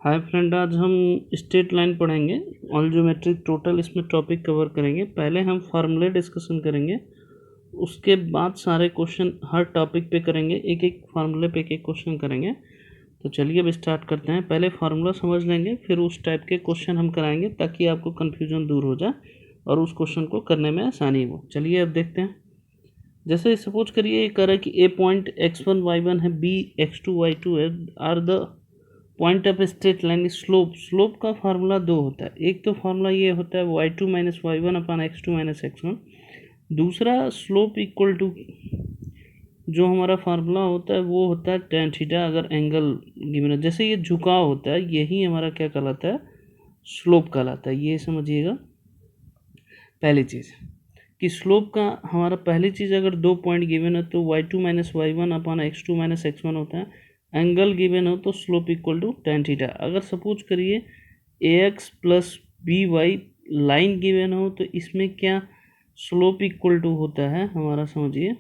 Hi friend, आज हम straight line पढ़ेंगे। ऑल ज्योमेट्रिक टोटल इसमें टॉपिक कवर करेंगे। पहले हम फार्मूले डिस्कशन करेंगे, उसके बाद सारे क्वेश्चन हर टॉपिक पे करेंगे, एक एक फार्मूले पे एक एक क्वेश्चन करेंगे। तो चलिए अब स्टार्ट करते हैं। पहले फार्मूला समझ लेंगे, फिर उस टाइप के क्वेश्चन हम कराएंगे ताकि आपको कन्फ्यूजन दूर हो जाए और उस क्वेश्चन को करने में आसानी हो। चलिए अब देखते हैं। जैसे सपोज करिए ये कह रहा है कि ए पॉइंट x1 y1 है, बी x2 y2 है, are the point of straight line. Slope का फार्मूला दो होता है। एक तो फार्मूला ये होता है y2 minus y one upon x2 minus x1। दूसरा स्लोप इक्वल टू जो हमारा फार्मूला होता है वो होता है tan थीटा अगर एंगल गिवन है। जैसे ये झुकाव होता है, यही हमारा क्या कहलाता है, स्लोप कहलाता है। ये समझिएगा पहली चीज़ कि स्लोप का हमारा पहली चीज़, अगर दो पॉइंट गिवन है तो y2 minus y one upon x2 minus x1 होता है। एंगल गिवन हो तो slope equal to tan theta. अगर सपोज करिए ax plus B y line given हो तो इसमें क्या स्लोप इक्वल टू होता है हमारा, समझिए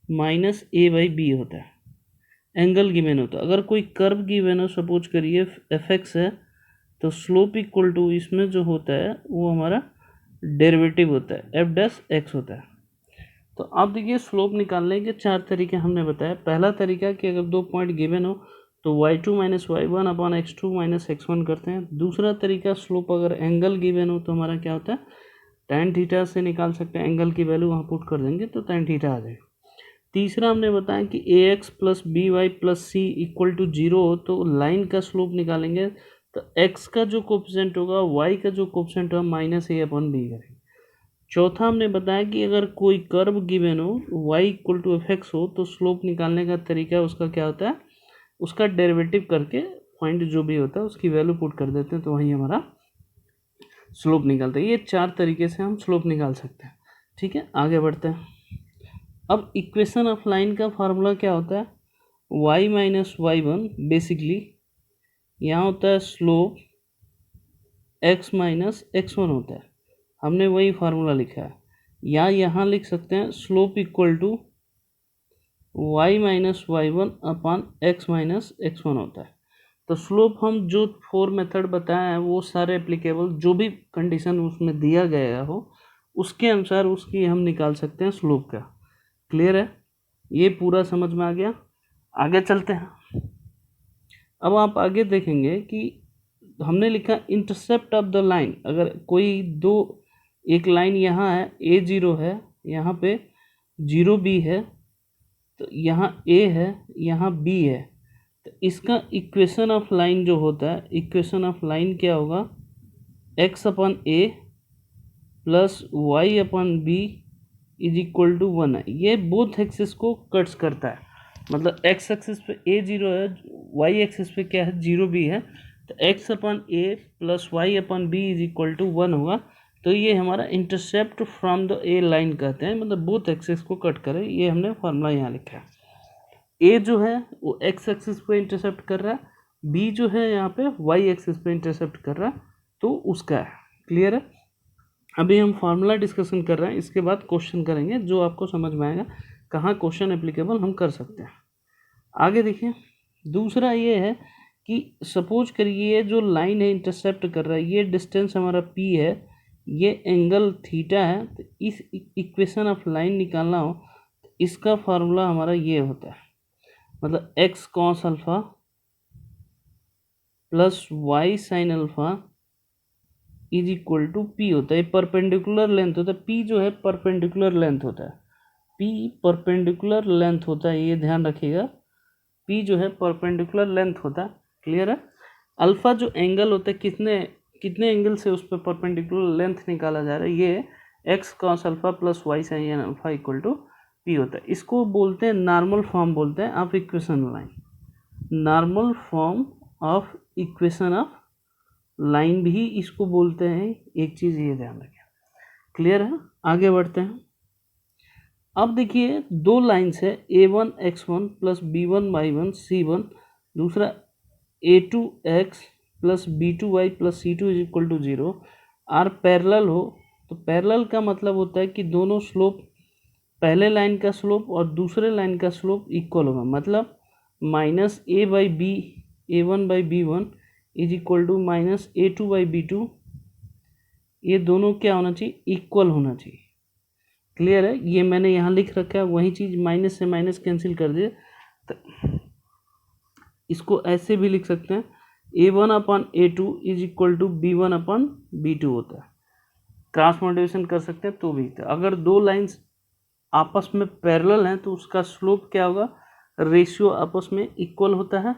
माइनस ए बाई बी होता है। एंगल गिवन हो तो अगर कोई कर्व गिवन हो, सपोज करिए एफ एक्स है, तो स्लोप इक्वल टू इसमें जो होता है वो हमारा डेरिवेटिव होता है, एफ डैश एक्स होता है। तो आप देखिए स्लोप निकालने के चार तरीके हमने बताया। पहला तरीका कि अगर दो पॉइंट गिवन हो तो y2 minus y one upon x2 minus x1 करते हैं। दूसरा तरीका स्लोप अगर एंगल गिवन हो तो हमारा क्या होता है, tan थीटा से निकाल सकते हैं। एंगल की वैल्यू वहाँ पुट कर देंगे तो tan थीटा आ जाएगा। तीसरा हमने बताया कि ax plus B y plus c equal to zero हो तो लाइन का स्लोप निकालेंगे तो x का जो कोफिशिएंट होगा, y का जो कोफिशिएंट होगा माइनस ए अपॉन बी करेंगे। चौथा हमने बताया कि अगर कोई कर्व गिवन हो, y equal to f x हो, तो स्लोप निकालने का तरीका उसका क्या होता है, उसका डेरिवेटिव करके पॉइंट जो भी होता है उसकी वैल्यू पुट कर देते हैं तो वही हमारा स्लोप निकलता है। ये चार तरीके से हम स्लोप निकाल सकते हैं। ठीक है, आगे बढ़ते हैं। अब इक्वेशन ऑफ लाइन का फार्मूला क्या होता है, y minus y one. Basically यहाँ होता है स्लोप x माइनस x1 होता है। हमने वही फार्मूला लिखा है, या यहाँ लिख सकते हैं slope equal to y minus y one upon x minus x1 होता है। तो स्लोप हम जो फोर मेथड बताए हैं वो सारे एप्लीकेबल, जो भी कंडीशन उसमें दिया गया हो उसके अनुसार उसकी हम निकाल सकते हैं स्लोप का। क्लियर है, ये पूरा समझ में आ गया। आगे चलते हैं। अब आप आगे देखेंगे कि हमने लिखा इंटरसेप्ट ऑफ द लाइन। अगर कोई दो, एक लाइन यहाँ है a0 है, यहाँ पे 0b है, तो यहाँ a है, यहाँ b है, तो इसका इक्वेशन ऑफ लाइन जो होता है, इक्वेशन ऑफ लाइन क्या होगा, x upon a plus y upon b is equal to one है। ये बोथ एक्सिस को कट्स करता है। मतलब x एक्सिस पे a0 है, y एक्सिस पे क्या है, 0b है, तो x upon a plus y upon b is equal to one होगा। तो ये हमारा intercept from the a line कहते हैं, मतलब बोथ एक्सिस को कट करे। ये हमने फार्मूला यहाँ लिखा है। ए जो है वो x एक्सिस पे इंटरसेप्ट कर रहा है, b जो है यहाँ पे y एक्सिस पे इंटरसेप्ट कर रहा है, तो उसका है। क्लियर है, अभी हम फार्मूला डिस्कशन कर रहे हैं, इसके बाद क्वेश्चन करेंगे जो आपको समझ में आएगा कहाँ क्वेश्चन एप्लीकेबल हम कर सकते हैं। आगे देखिए, दूसरा ये है कि सपोज करिए जो लाइन है इंटरसेप्ट कर रहा है, ये डिस्टेंस हमारा p है, ये एंगल थीटा है। तो इस इक्वेशन ऑफ लाइन निकालना हो तो इसका फार्मूला हमारा ये होता है, मतलब x cos alpha plus y sine alpha is equal to p होता है। परपेंडिकुलर लेंथ होता है, पी जो है परपेंडिकुलर लेंथ होता है, पी परपेंडिकुलर लेंथ होता है, ये ध्यान रखिएगा। पी जो है परपेंडिकुलर लेंथ होता है। क्लियर है, अल्फा जो एंगल होता है, कितने कितने एंगल से उस पर परपेंडिकुलर लेंथ निकाला जा रहा है, ये x cos alpha plus y sine alpha equal to p होता है। इसको बोलते हैं नॉर्मल फॉर्म बोलते हैं of equation line, normal form of equation of line भी इसको बोलते हैं। एक चीज़ ये ध्यान रखें। क्लियर है, आगे बढ़ते हैं। अब देखिए दो लाइन्स है, a1 x1 plus b1 y1 c1, दूसरा a2 x plus b2 y plus c2 is equal to zero, are parallel हो। तो पैरेलल का मतलब होता है कि दोनों स्लोप, पहले लाइन का स्लोप और दूसरे लाइन का स्लोप इक्वल होगा। मतलब minus a by b, a1 by b1 is equal to minus A2/B2, ये दोनों क्या होना चाहिए, इक्वल होना चाहिए। क्लियर है, ये मैंने यहाँ लिख रखा है, वही चीज़ माइनस से माइनस कैंसिल कर दिए, तो इसको ऐसे भी लिख सकते हैं A1/A2 is equal to B1/B2 होता है। क्रॉस मल्टीप्लिकेशन कर सकते हैं तो भी। तो अगर दो लाइंस आपस में पैरेलल हैं तो उसका स्लोप क्या होगा, रेशियो आपस में इक्वल होता है,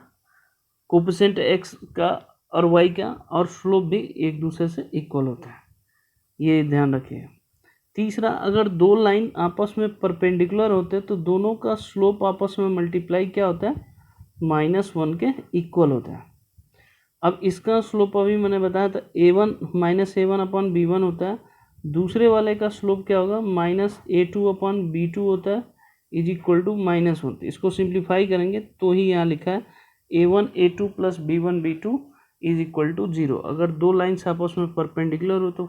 कोफिशिएंट x का और y का, और स्लोप भी एक दूसरे से इक्वल होता है, ये ध्यान रखिए। तीसरा, अगर दो लाइन आपस में परपेंडिकुलर होते हैं तो दोनों का स्लोप आपस में मल्टीप्लाई क्या होता है, -1 के इक्वल होता है। अब इसका स्लोप अभी मैंने बताया था A1 होता है, दूसरे वाले का स्लोप क्या होगा, -A2/B2 होता है, इज इक्वल टू -1। इसको सिंप्लीफाई करेंगे तो ही यहाँ लिखा है A1A2 plus B1B2 is equal to 0। अगर दो लाइन्स आपस में परपेंडिकुलर हो तो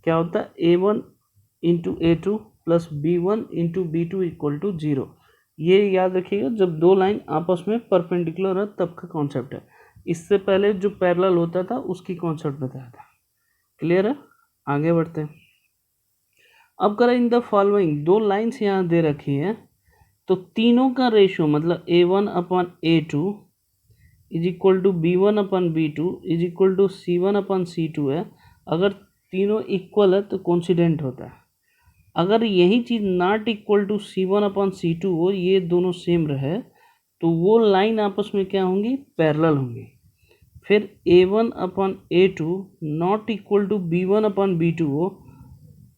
क्या होता है, A1/A2 plus B1/B2 equal to 0। ये याद रखिएगा, जब दो लाइन आपस में परपेंडिकुलर है तब का कॉन्सेप्ट है। इससे पहले जो पैरेलल होता था उसकी कॉन्सेप्ट बताया था। क्लियर है, आगे बढ़ते हैं। अब करें इन द फॉलोइंग, दो लाइंस यहाँ दे रखी है तो तीनों का रेशियो मतलब A1/A2 is equal to B1/B2 is equal to C1/C2 है। अगर तीनों इक्वल है तो कोइंसिडेंट होता है। अगर यही चीज़ नॉट इक्वल टू C1/C2 हो, ये दोनों सेम रहे, तो वो लाइन आपस में क्या होंगी, पैरेलल होंगी। फिर A1/A2 not equal to B1/B2 हो,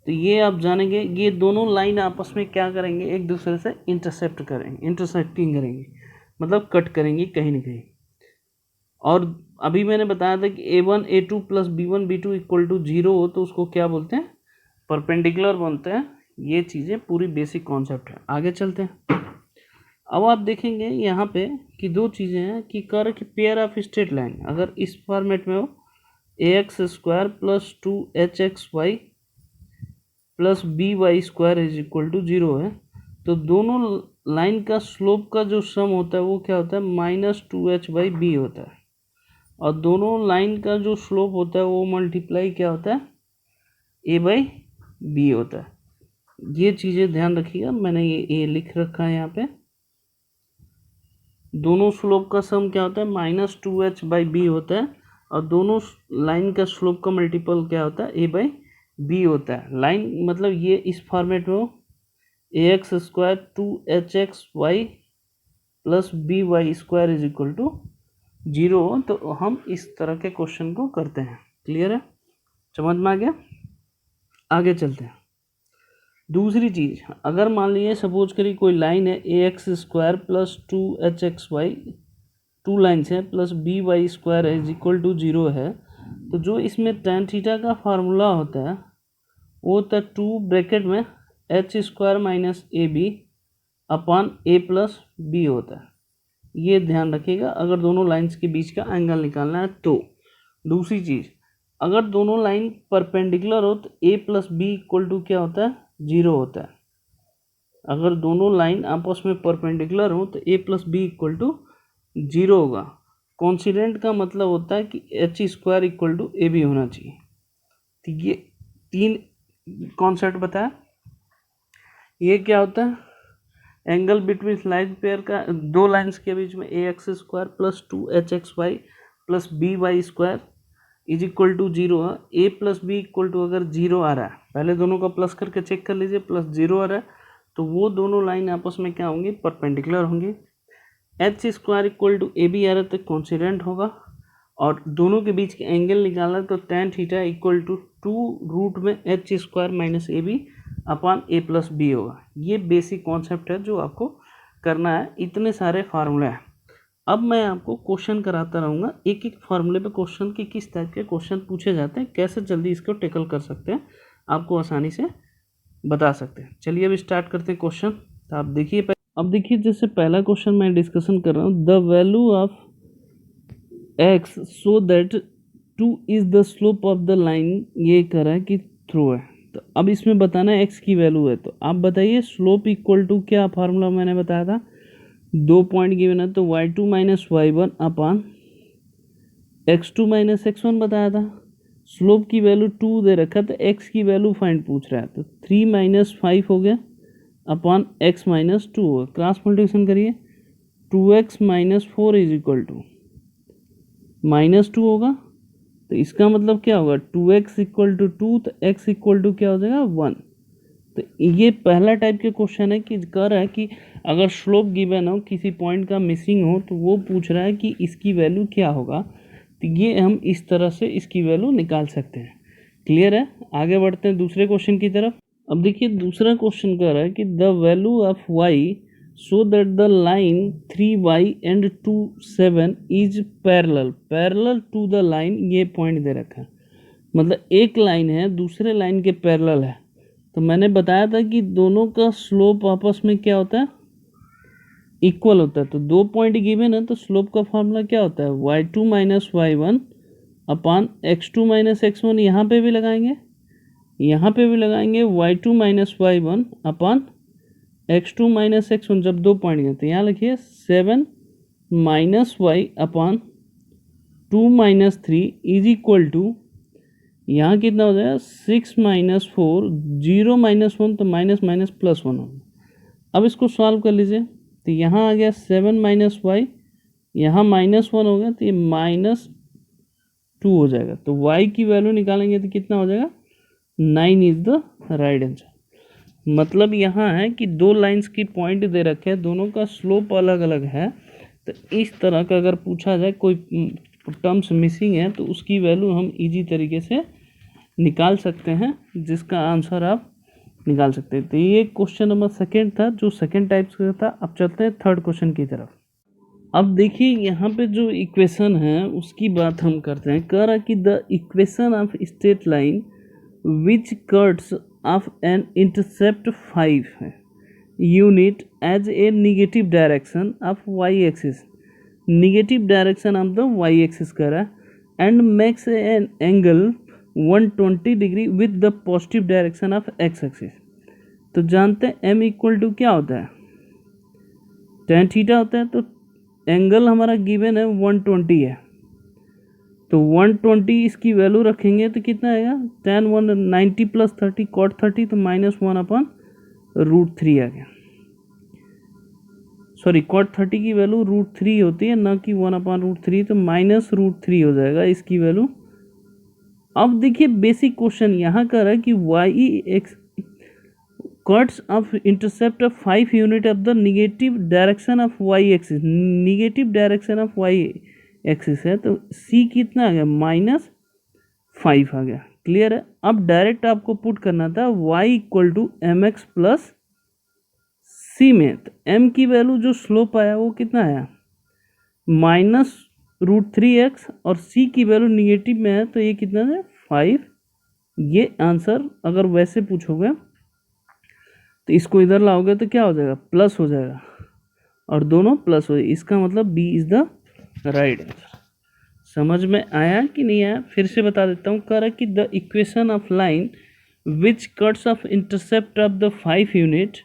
तो ये आप जानेंगे ये दोनों लाइन आपस में क्या करेंगे, एक दूसरे से इंटरसेक्टिंग करेंगे, मतलब कट करेंगे कहीं ना कहीं। और अभी मैंने बताया था कि A1A2 plus B1B2 equal to 0 हो तो उसको क्या बोलते हैं, परपेंडिकुलर बोलते हैं। ये चीज़ें पूरी बेसिक कॉन्सेप्ट है। आगे चलते हैं। अब आप देखेंगे यहाँ पे कि दो चीज़ें हैं कि कर कि पेयर ऑफ स्ट्रेट लाइन अगर इस फॉर्मेट में हो AX² plus 2HXY plus BY² is equal to 0 है, तो दोनों लाइन का स्लोप का जो सम होता है वो क्या होता है, -2H/B होता है। और दोनों लाइन का जो स्लोप होता है वो मल्टीप्लाई क्या होता है, A/B होता है। ये चीज़ें ध्यान रखिएगा, मैंने ये लिख रखा है यहाँ पे। दोनों स्लोप का सम क्या होता है, -2H/B होता है, और दोनों लाइन का स्लोप का मल्टीपल क्या होता है, A/B होता है। लाइन मतलब ये इस फॉर्मेट में हो AX² 2HXY plus BY² is equal to 0 हो, तो हम इस तरह के क्वेश्चन को करते हैं। क्लियर है, समझ में आ गया। आगे चलते हैं। दूसरी चीज़, अगर मान लीजिए सपोज करिए कोई लाइन है AX² plus 2HXY, two lines हैं, plus BY² is equal to 0 है, तो जो इसमें tan थीटा का फार्मूला होता है वो होता है 2 ब्रैकेट में H² minus AB upon A plus B होता है। ये ध्यान रखिएगा अगर दोनों लाइन्स के बीच का एंगल निकालना है तो। दूसरी चीज़, अगर दोनों लाइन परपेंडिकुलर हो तो A plus B equal to क्या होता है, 0 होता है। अगर दोनों लाइन आपस में परपेंडिकुलर हो तो A plus B equal to 0 होगा। कॉन्सिडेंट का मतलब होता है कि H² इक्वल टू AB होना चाहिए। तो ये तीन कॉन्सेप्ट बताया। ये क्या होता है, एंगल बिटवीन लाइन पेयर का, दो लाइंस के बीच में AX² plus 2HXY plus BY² is equal to 0 है। A plus B equal to अगर 0 आ रहा है, पहले दोनों का प्लस करके चेक कर लीजिए, प्लस 0 आ रहा है, तो वो दोनों लाइन आपस में क्या होंगी, परपेंडिकुलर होंगी। H² इक्वल टू AB आ रहा है तो कॉन्सिडेंट होगा, और दोनों के बीच के एंगल निकालना तो tan theta equal to 2 root में H² minus AB upon A plus B होगा। ये बेसिक कॉन्सेप्ट है जो आपको करना है। इतने सारे फार्मूले हैं। अब मैं आपको क्वेश्चन कराता रहूँगा, एक एक फार्मूले पे क्वेश्चन कि किस टाइप के क्वेश्चन पूछे जाते हैं, कैसे जल्दी इसको टैकल कर सकते हैं, आपको आसानी से बता सकते हैं। चलिए अब स्टार्ट करते हैं क्वेश्चन। तो आप देखिए, अब देखिए जैसे पहला क्वेश्चन मैं डिस्कशन कर रहा हूँ, the value of x so that 2 is the slope of the line, ये कह रहा है कि थ्रू है। तो अब इसमें बताना है x की वैल्यू है, तो आप बताइए स्लोप इक्वल टू क्या फार्मूला मैंने बताया था, 2 पॉइंट गिवन है तो y2 minus y1 upon x2 minus x1 बताया था, स्लोप की वैल्यू 2 दे रखा तो x की वैल्यू फाइंड पूछ रहा है, तो 3 माइनस 5 हो गया अपॉन x माइनस 2 होगा, क्रॉस मल्टीप्लिकेशन करिए, 2x minus 4 is equal to minus 2 होगा, तो इसका मतलब क्या होगा 2x इक्वल टू 2, तो x इक्वल टू क्या हो जाएगा 1। तो ये पहला टाइप के क्वेश्चन है कि कह रहा है कि अगर स्लोप गिवन हो, किसी पॉइंट का मिसिंग हो, तो वो पूछ रहा है कि इसकी वैल्यू क्या होगा, तो ये हम इस तरह से इसकी वैल्यू निकाल सकते हैं। क्लियर है? आगे बढ़ते हैं दूसरे क्वेश्चन की तरफ। अब देखिए दूसरा क्वेश्चन कह रहा है कि the value of y so that the line 3y and 2 7 is parallel to the line, ये पॉइंट दे रखा है, मतलब एक लाइन है दूसरे लाइन के पैरेलल है, तो मैंने बताया था कि दोनों का स्लोप आपस में क्या होता है, इक्वल होता है। तो दो पॉइंट गिवन है तो स्लोप का फॉर्मूला क्या होता है, y2 माइनस y1 अपान x2 माइनस x1, यहाँ पे भी लगाएंगे, यहाँ पे भी लगाएंगे, y2 माइनस y1 अपान x2 माइनस x1, जब दो पॉइंट गए तो यहाँ लिखिए 7 minus y upon 2 minus 3 is equal to, यहाँ कितना हो जाएगा 6 माइनस 4, 0 माइनस 1 तो माइनस माइनस प्लस 1 होगा। अब इसको सॉल्व कर लीजिए, तो यहाँ आ गया 7 माइनस वाई, यहाँ माइनस 1 हो गया, तो ये माइनस 2 हो जाएगा, तो y की वैल्यू निकालेंगे तो कितना हो जाएगा 9 इज द राइट आंसर। मतलब यहाँ है कि दो लाइंस की पॉइंट दे रखे हैं, दोनों का स्लोप अलग अलग है, तो इस तरह का अगर पूछा जाए कोई टर्म्स मिसिंग है तो उसकी वैल्यू हम इजी तरीके से निकाल सकते हैं, जिसका आंसर आप निकाल सकते हैं। तो ये क्वेश्चन नंबर सेकेंड था, जो सेकेंड टाइप का था। अब चलते हैं थर्ड क्वेश्चन की तरफ। अब देखिए यहाँ पे जो इक्वेशन है उसकी बात हम करते हैं। कह रहा कि the equation of straight line which cuts off an intercept 5 है unit as a negative direction of Y axis, negative direction of the y axis कर रहा है, and makes an angle 120 degree with the positive direction of x axis. तो जानते हैं m equal to क्या होता है, tan थीटा होता है। तो एंगल हमारा गिवन है 120 है, तो 120 इसकी वैल्यू रखेंगे तो कितना आएगा, tan 190 प्लस 30 cot 30, तो माइनस 1 अपन √3 आ गया। सॉरी, cot 30 की वैल्यू √3 होती है, ना कि 1/√3, तो माइनस √3 हो जाएगा इसकी वैल्यू। अब देखिए बेसिक क्वेश्चन यहाँ कर रहा है कि y x cuts off intercept of 5 unit of the negative direction of Y axis, negative direction of Y axis है, तो सी कितना आ गया -5 आ गया। क्लियर है? अब डायरेक्ट आपको पुट करना था y equal to M X plus C में, तो m की वैल्यू जो स्लोप आया वो कितना आया -√3x, और c की वैल्यू निगेटिव में है तो ये कितना है 5। ये आंसर अगर वैसे पूछोगे तो इसको इधर लाओगे तो क्या हो जाएगा, प्लस हो जाएगा, और दोनों प्लस हो जाएगा, इसका मतलब B is the right answer. समझ में आया कि नहीं आया? फिर से बता देता हूँ। कह रहा कि the equation of line which cuts off intercept of the 5 unit,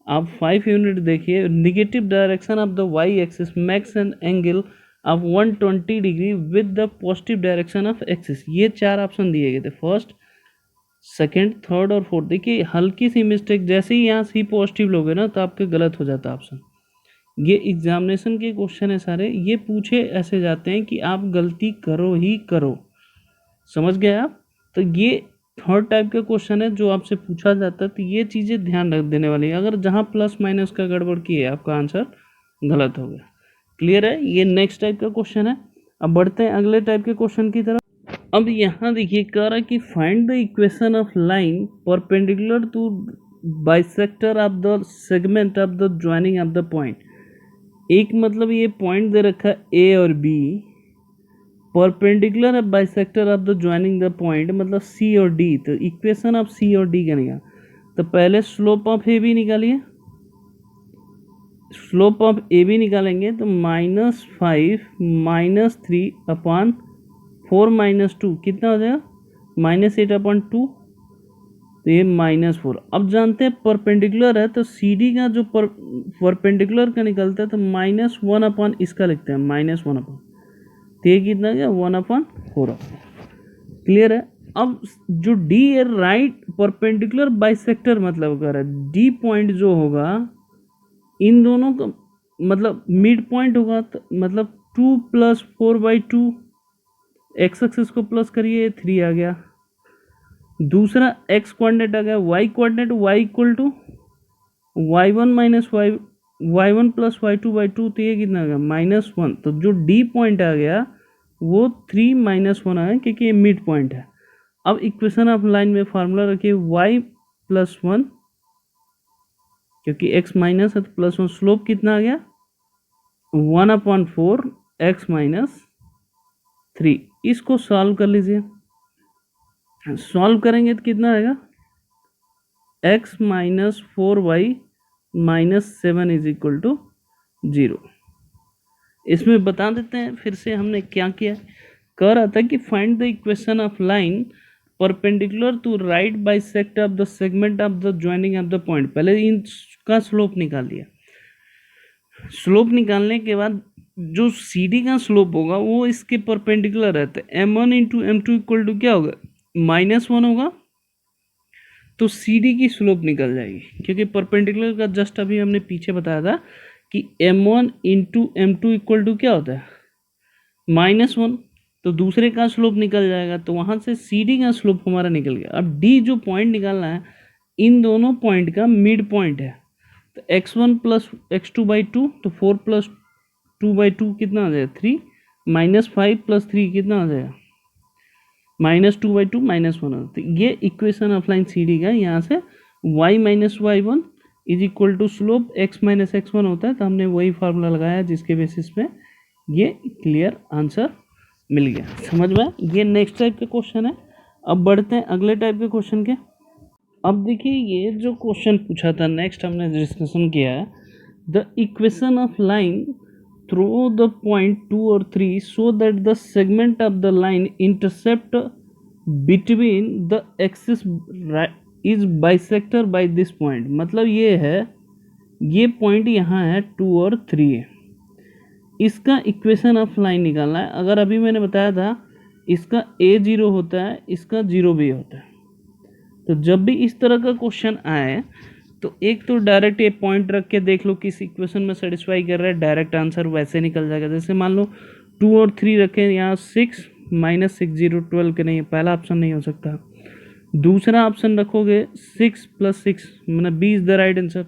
आप 5 यूनिट देखिए, negative direction of the y axis makes an angle of 120 degree with the positive direction of axis. ये चार ऑप्शन दिए गए थे, फर्स्ट सेकेंड थर्ड और fourth. देखिए हल्की सी मिस्टेक, जैसे ही यहाँ सी पॉजिटिव लोगे ना तो आपके गलत हो जाता ऑप्शन। ये एग्जामिनेशन के क्वेश्चन है सारे, ये पूछे ऐसे जाते हैं कि आप गलती करो ही करो। समझ गए आप? तो ये थर्ड टाइप का क्वेश्चन है जो आपसे पूछा जाता है, तो ये चीज़ें ध्यान रख देने वाली है। अगर जहाँ प्लस माइनस का गड़बड़ किए आपका आंसर गलत हो गया। क्लियर है? ये नेक्स्ट टाइप का क्वेश्चन है। अब बढ़ते हैं अगले टाइप के क्वेश्चन की तरफ। अब यहाँ देखिए कह रहा कि find the equation of line perpendicular to bisector of the segment of the joining of the point. एक मतलब ये पॉइंट दे रखा है ए और बी, परपेंडिकुलर है bisector of the joining the point मतलब सी और डी। तो इक्वेशन ऑफ सी और डी का निकाल, तो पहले स्लोप ऑफ ए बी निकालिए। स्लोप ऑफ ए बी निकालेंगे तो -5 -3 अपॉन 4 - 2 कितना हो जाएगा -8/2, तो ये -4। अब जानते हैं परपेंडिकुलर है तो सी डी का जो परपेंडिकुलर का निकलता है तो -1 अपॉन इसका लिखते हैं -1 अपॉन, तो ये कितना आ गया 1/4 आ गया। क्लियर है। अब जो डी है राइट परपेंडिकुलर बाइसेक्टर मतलब अगर डी पॉइंट जो होगा इन दोनों का मतलब मिड पॉइंट होगा, तो मतलब 2 + 4/2 एक्स एक्सिस को प्लस करिए 3 आ गया। दूसरा एक्स कोऑर्डिनेट आ गया, Y coordinate y = y1 - y1 + y2/2, तो ये कितना आ गया -1। तो जो डी पॉइंट आ गया वो 3 - 1 आया क्योंकि ये मिड पॉइंट है। अब इक्वेशन ऑफ लाइन में फार्मूला रखिए y + 1, क्योंकि x माइनस है तो +1, स्लोप कितना आ गया 1/4 x - 3। इसको सॉल्व कर लीजिए, सॉल्व करेंगे तो कितना आएगा x - 4y - 7 = 0। इसमें बता देते हैं फिर से हमने क्या किया। कह रहा था कि find the equation of line perpendicular to right bisect of the segment of the joining of the point. पहले इनका स्लोप निकाल लिया, स्लोप निकालने के बाद जो सी डी का स्लोप होगा वो इसके परपेंडिकुलर रहता है। m1 × m2 = क्या होगा -1 होगा, तो सी डी की स्लोप निकल जाएगी क्योंकि परपेंडिकुलर का जस्ट अभी हमने पीछे बताया था कि m1 × m2 = क्या होता है -1, तो दूसरे का स्लोप निकल जाएगा, तो वहाँ से सी डी का स्लोप हमारा निकल गया। अब डी जो पॉइंट निकालना है इन दोनों पॉइंट का मिड पॉइंट है, तो x1 + x2/2, तो 4 + 2/2 कितना आ जाएगा 3, -5 + 3 कितना आ जाएगा -2/2 -1। तो ये equation of line C D का, यहाँ से y - y1 = slope x - x1 होता है, तो हमने वही फार्मूला लगाया जिसके बेसिस पे ये क्लियर आंसर मिल गया। समझ में? ये नेक्स्ट टाइप के क्वेश्चन है। अब बढ़ते हैं अगले टाइप के क्वेश्चन के। अब देखिए ये जो क्वेश्चन पूछा था नेक्स्ट हमने डिस्कशन किया है, the equation of line through the point 2 और 3 so that the segment of the line intercept between the axis is bisector by this point. मतलब ये है, ये पॉइंट यहाँ है 2 और 3 है, इसका इक्वेशन ऑफ लाइन निकालना है। अगर अभी मैंने बताया था इसका a0 होता है, इसका 0 भी होता है, तो जब भी इस तरह का क्वेश्चन आए तो एक तो डायरेक्ट ये पॉइंट रख के देख लो किस इक्वेशन में सेटिस्फाई कर रहा है, डायरेक्ट आंसर वैसे निकल जाएगा। जैसे मान लो 2 और 3 रखें, यहाँ 6 - 6 0 12 के नहीं, पहला ऑप्शन नहीं हो सकता। दूसरा ऑप्शन रखोगे 6 + 6 मतलब 20 द राइट आंसर,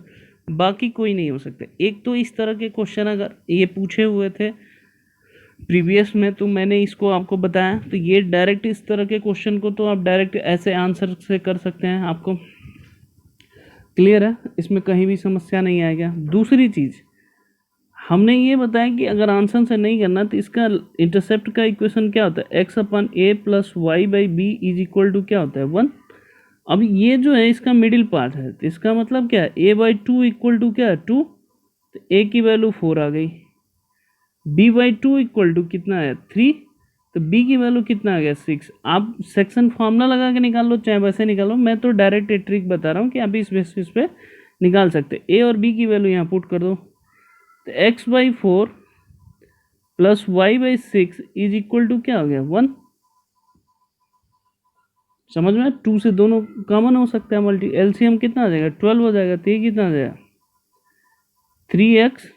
बाकी कोई नहीं हो सकता। एक तो इस तरह के क्वेश्चन अगर ये पूछे हुए थे प्रीवियस में तो मैंने इसको आपको बताया, तो ये डायरेक्ट इस तरह के क्वेश्चन को तो आप डायरेक्ट ऐसे आंसर से कर सकते हैं, आपको क्लियर है, इसमें कहीं भी समस्या नहीं आएगा। दूसरी चीज़ हमने ये बताया कि अगर आंसर से नहीं करना तो इसका इंटरसेप्ट का इक्वेशन क्या होता है x/a + y/b = क्या होता है 1। अब ये जो है इसका मिडिल पार्ट है, तो इसका मतलब क्या है a/2 = क्या है 2, तो a की वैल्यू 4 आ गई, b/2 = कितना है 3, तो b की वैल्यू कितना आ गया 6। आप सेक्शन फार्मूला लगा के निकाल लो चाहे वैसे निकालो, मैं तो डायरेक्ट एक ट्रिक बता रहा हूँ कि आप इस बेसिस पे निकाल सकते। a और b की वैल्यू यहाँ पुट कर दो, तो x/4 + y/6 = क्या हो गया 1। समझ में? 2 से दोनों कॉमन हो सकता है, मल्टी एलसीएम कितना आ जाएगा 12 हो जाएगा, तो ये कितना आ जाएगा 3x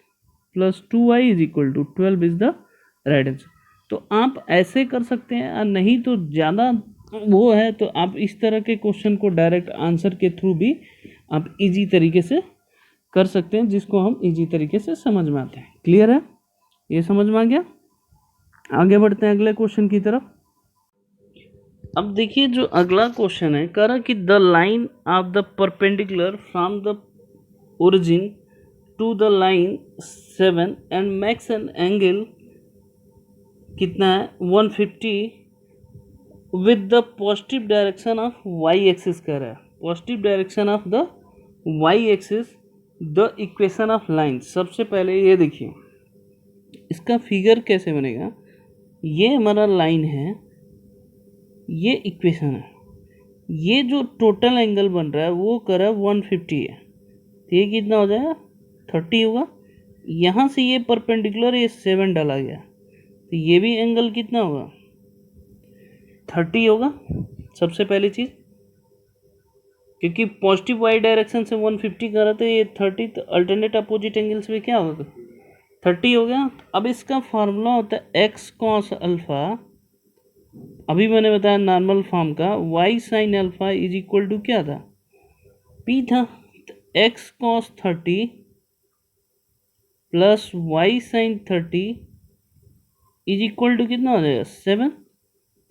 + 2y = 12 is the right answer. तो आप ऐसे कर सकते हैं, और नहीं तो ज़्यादा वो है तो आप इस तरह के क्वेश्चन को डायरेक्ट आंसर के थ्रू भी आप इजी तरीके से कर सकते हैं, जिसको हम इजी तरीके से समझ में आते हैं। क्लियर है? ये समझ में आ गया। आगे बढ़ते हैं अगले क्वेश्चन की तरफ। अब देखिए जो अगला क्वेश्चन है, कह रहा कि the line of the perpendicular from the origin to the line 7 and makes an angle कितना है 150 with the positive direction of Y axis. कह रहा है positive direction of the y axis the equation of line. सबसे पहले ये देखिए इसका फिगर कैसे बनेगा। ये हमारा लाइन है, ये इक्वेशन है, ये जो टोटल एंगल बन रहा है वो कर रहा है 150 है, तो ये कितना हो जाएगा 30 होगा। यहाँ से ये परपेंडिकुलर ये 7 डाला गया, तो ये भी एंगल कितना होगा, 30 होगा सबसे पहली चीज़, क्योंकि पॉजिटिव वाई डायरेक्शन से 150 कर रहा था, ये 30, तो अल्टरनेट अपोजिट एंगल्स में क्या होगा, 30 हो गया। अब इसका फार्मूला होता है एक्स कॉस अल्फा, अभी मैंने बताया नॉर्मल फॉर्म का, y sine alpha is equal to क्या था, पी था। तो x cos 30 plus y sine 30 is equal to कितना हो जाएगा, 7।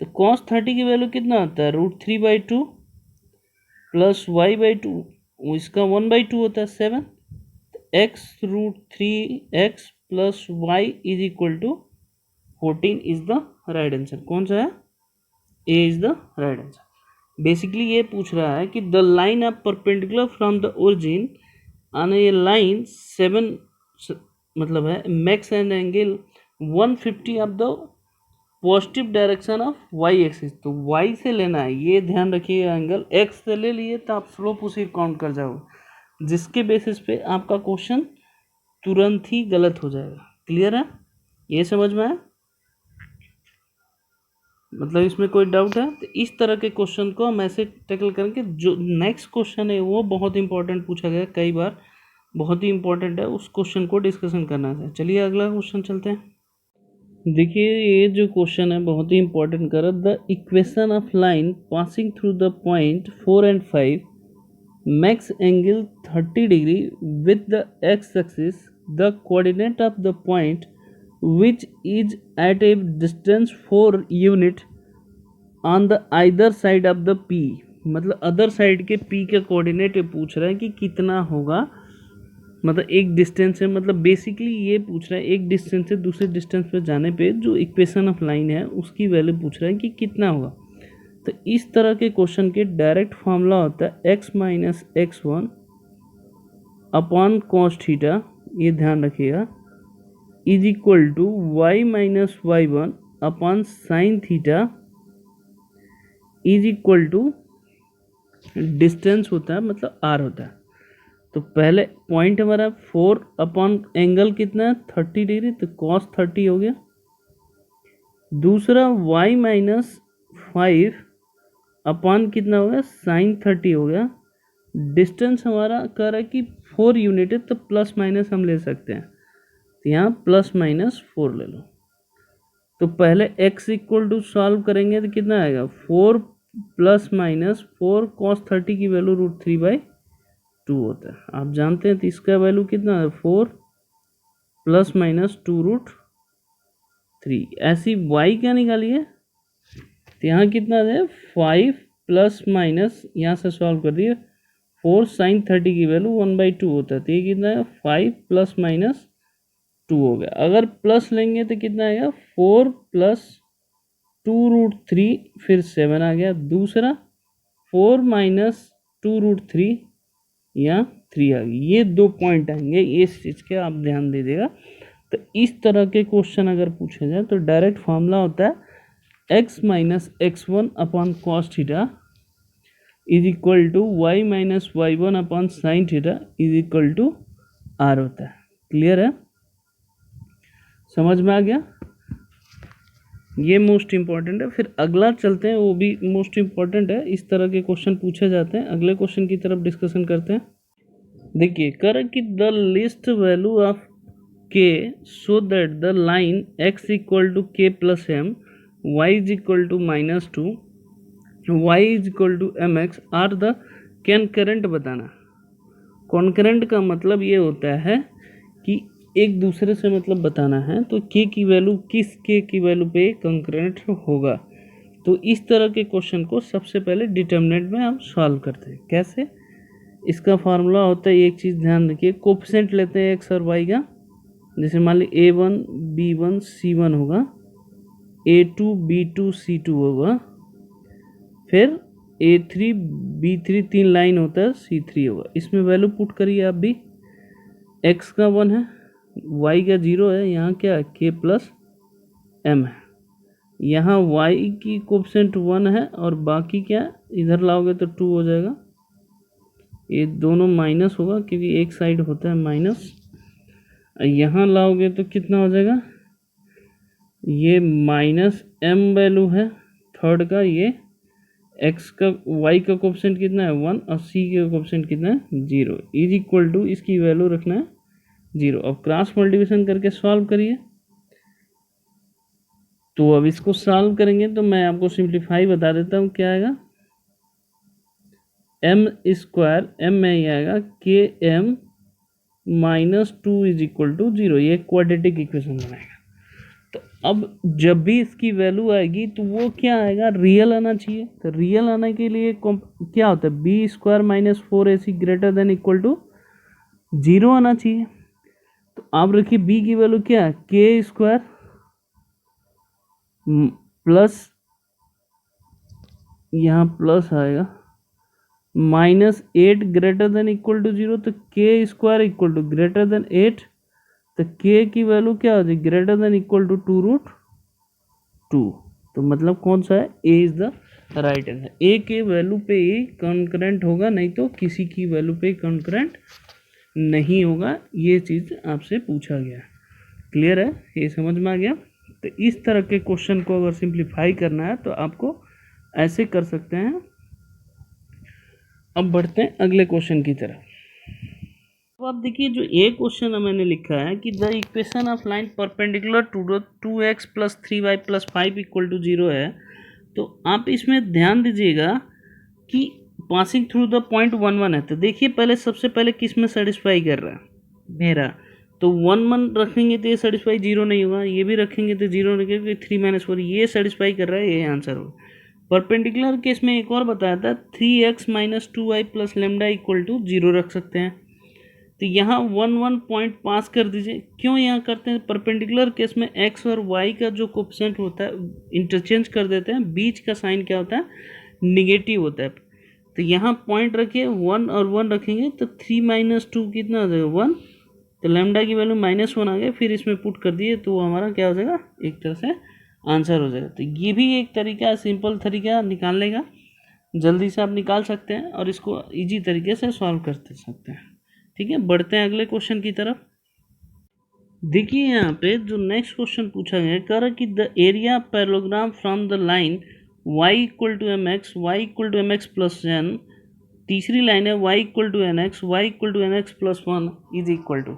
तो कॉस 30 की वैल्यू कितना होता है, √3/2 प्लस वाई बाई टू, इसका 1/2 होता है 7। X √3x plus Y is equal to 14 is the right answer. कौन सा है, A is the right answer. Basically ये पूछ रहा है कि the line of perpendicular from the origin on a line 7 मतलब है makes and angle 150 of the positive direction of Y axis. तो वाई से लेना है, ये ध्यान रखिएगा, एंगल एक्स से ले लिए तो आप स्लोप उसी काउंट कर जाओगे, जिसके बेसिस पे आपका क्वेश्चन तुरंत ही गलत हो जाएगा। क्लियर है, ये समझ में आया, मतलब इसमें कोई डाउट है? तो इस तरह के क्वेश्चन को हम ऐसे टैकल करेंगे। जो नेक्स्ट क्वेश्चन है वो बहुत इंपॉर्टेंट पूछा गया कई बार, बहुत ही इंपॉर्टेंट है, उस क्वेश्चन को डिस्कशन करना है। चलिए अगला क्वेश्चन चलते हैं। देखिए ये जो क्वेश्चन है बहुत ही इंपॉर्टेंट कर, the equation of line passing through the point 4 and 5 makes angle 30 degree with the x-axis, the coordinate of the point which is at a distance 4 unit on the either side of the p, मतलब other side के p के coordinate पूछ रहा है कि कितना होगा, मतलब एक डिस्टेंस है, मतलब बेसिकली ये पूछ रहा है एक डिस्टेंस से दूसरे डिस्टेंस पे जाने पे जो इक्वेशन ऑफ लाइन है उसकी वैल्यू पूछ रहा है कि कितना होगा। तो इस तरह के क्वेश्चन के डायरेक्ट फार्मूला होता है x minus x1 upon cos theta, ये ध्यान रखिएगा, is equal to y minus y1 upon sine theta is equal to distance होता है, मतलब r होता है। तो पहले पॉइंट हमारा 4 अपॉन एंगल कितना है 30 डिग्री, तो कॉस 30 हो गया। दूसरा y माइनस 5 अपॉन कितना हो गया साइन 30 हो गया। डिस्टेंस हमारा कह रहा है कि 4 यूनिट है, तो प्लस माइनस हम ले सकते हैं, तो यहाँ प्लस माइनस 4 ले लो। तो पहले x इक्वल टू सॉल्व करेंगे तो कितना आएगा 4 प्लस माइनस 4 कॉस 30 की वैल्यू √3/2 होता है, आप जानते हैं। तो इसका वैल्यू कितना है 4 प्लस माइनस 2√3। ऐसी y क्या निकालिए, तो यहाँ कितना है 5 प्लस माइनस, यहाँ से सॉल्व कर दिए, 4 साइन 30 की वैल्यू 1/2 होता है, तो ये कितना है 5 प्लस माइनस 2 हो गया। अगर प्लस लेंगे तो कितना आएगा 4 प्लस 2√3 फिर 7 आ गया। दूसरा 4 माइनस 2√3 या 3 आ गई। ये 2 पॉइंट आएंगे, इस चीज़ के आप ध्यान दीजिएगा। तो इस तरह के क्वेश्चन अगर पूछे जाए तो डायरेक्ट फार्मूला होता है x minus x1 upon cos theta is equal to y minus y1 upon sine theta is equal to r होता है। क्लियर है, समझ में आ गया, ये मोस्ट इंपॉर्टेंट है। फिर अगला चलते हैं, वो भी मोस्ट इंपॉर्टेंट है, इस तरह के क्वेश्चन पूछे जाते हैं। अगले क्वेश्चन की तरफ डिस्कशन करते हैं। देखिए कर कि the least value of k so that the line x equal to k plus m, y is equal to -2, y is equal to mx are the concurrent बताना। कॉन्करेंट का मतलब ये होता है कि एक दूसरे से मतलब बताना है, तो k की वैल्यू किस k की वैल्यू पे कंकरेंट होगा। तो इस तरह के क्वेश्चन को सबसे पहले डिटर्मिनेंट में हम सॉल्व करते हैं। कैसे, इसका फार्मूला होता है, एक चीज़ ध्यान रखिए, कोफिशिएंट लेते हैं x और y का। जैसे मान ली A1 B1 C1 होगा, A2 B2 C2 होगा, फिर A3 B3 3 लाइन होता है C3 होगा। इसमें वैल्यू पुट करिए आप भी, x का 1 है, y का 0 है, यहाँ क्या है k प्लस m है, यहाँ y की कोफिशिएंट 1 है और बाकी क्या इधर लाओगे तो 2 हो जाएगा। ये दोनों माइनस होगा क्योंकि एक साइड होता है माइनस, यहाँ लाओगे तो कितना हो जाएगा, ये माइनस एम वैल्यू है थर्ड का, ये एक्स का वाई का कोफिशिएंट कितना है 1 और सी का कोफिशिएंट कितना है 0 इज इक्वल टू इसकी वैल्यू रखना है 0। अब क्रॉस मल्टीप्लिकेशन करके सॉल्व करिए। तो अब इसको सॉल्व करेंगे तो मैं आपको सिंप्लीफाई बता देता हूँ क्या आएगा। एम स्क्वायर एम में ही आएगा के m minus 2 is equal to 0, ये क्वाड्रेटिक इक्वेशन बनाएगा। तो अब जब भी इसकी वैल्यू आएगी तो वो क्या आएगा, रियल आना चाहिए। तो रियल आने के लिए क्या होता है, B square minus 4ac greater than equal to 0 आना चाहिए। तो आप रखिए बी की वैल्यू क्या है, के स्क्वायर प्लस यहाँ प्लस आएगा -8 ग्रेटर देन इक्वल टू 0, तो k square equal to greater than 8, तो के की वैल्यू क्या हो जाएगी ग्रेटर देन इक्वल टू 2√2। तो मतलब कौन सा है, A is the right answer. ए के वैल्यू पे ए कॉन्करेंट होगा, नहीं तो किसी की वैल्यू पे कॉन्करेंट नहीं होगा। ये चीज़ आपसे पूछा गया। क्लियर है, ये समझ में आ गया। तो इस तरह के क्वेश्चन को अगर सिंप्लीफाई करना है तो आपको ऐसे कर सकते हैं। अब बढ़ते हैं अगले क्वेश्चन की तरफ। अब आप देखिए जो ए क्वेश्चन मैंने लिखा है कि the equation of line perpendicular to 2x + 3y + 5 = 0 है। तो आप इसमें ध्यान दीजिएगा कि पासिंग थ्रू द पॉइंट 1 1 है। तो देखिए पहले सबसे पहले किस में सेटिस्फाई कर रहा है मेरा, तो 1 1 रखेंगे तो ये सेटिस्फाई 0 नहीं होगा, ये भी रखेंगे तो 0 रखेंगे, 3 - 4 ये सेटिस्फाई कर रहा है, ये आंसर होगा। परपेंडिकुलर केस में एक और बताया था 3x - 2y + λ = 0 रख सकते हैं। तो यहाँ 1 1 पॉइंट पास कर दीजिए। क्यों यहाँ करते हैं, परपेंडिकुलर केस में x और y का जो कोफिशिएंट होता है इंटरचेंज कर देते हैं, बीच का साइन क्या होता है निगेटिव होता है। तो यहाँ पॉइंट रखिए 1 और 1 रखेंगे तो 3 - 2 कितना हो जाएगा 1, तो लैम्डा की वैल्यू -1 आ गया, फिर इसमें पुट कर दिए तो हमारा क्या हो जाएगा एक तरह से आंसर हो जाएगा। तो ये भी एक तरीका है, सिंपल तरीका निकालने का, जल्दी से आप निकाल सकते हैं और इसको इजी तरीके से सॉल्व कर सकते हैं। ठीक है, बढ़ते हैं अगले क्वेश्चन की तरफ। देखिए यहाँ पे जो नेक्स्ट क्वेश्चन पूछा गया है, कह रहा कि the area parallelogram from the line y = mx, y = mx + n, तीसरी लाइन है y = nx, y = nx + 1 is equal to.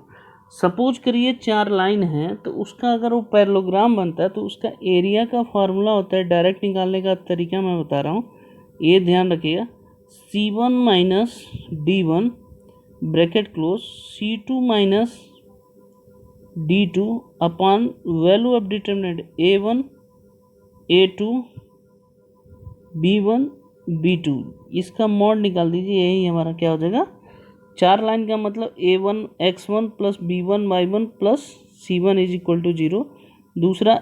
Suppose करिए 4 लाइन है, तो उसका अगर वो पैरेललोग्राम बनता है तो उसका एरिया का फार्मूला होता है, डायरेक्ट निकालने का तरीका मैं बता रहा हूँ, ये ध्यान रखिएगा। C1 - D1 bracket close, C2 - D2 upon value of determinant A1 A2 B1 B2, इसका मॉड निकाल दीजिए, यही हमारा क्या हो जाएगा 4 लाइन का मतलब A1 x1 + B1 y1 + C1 = 0, दूसरा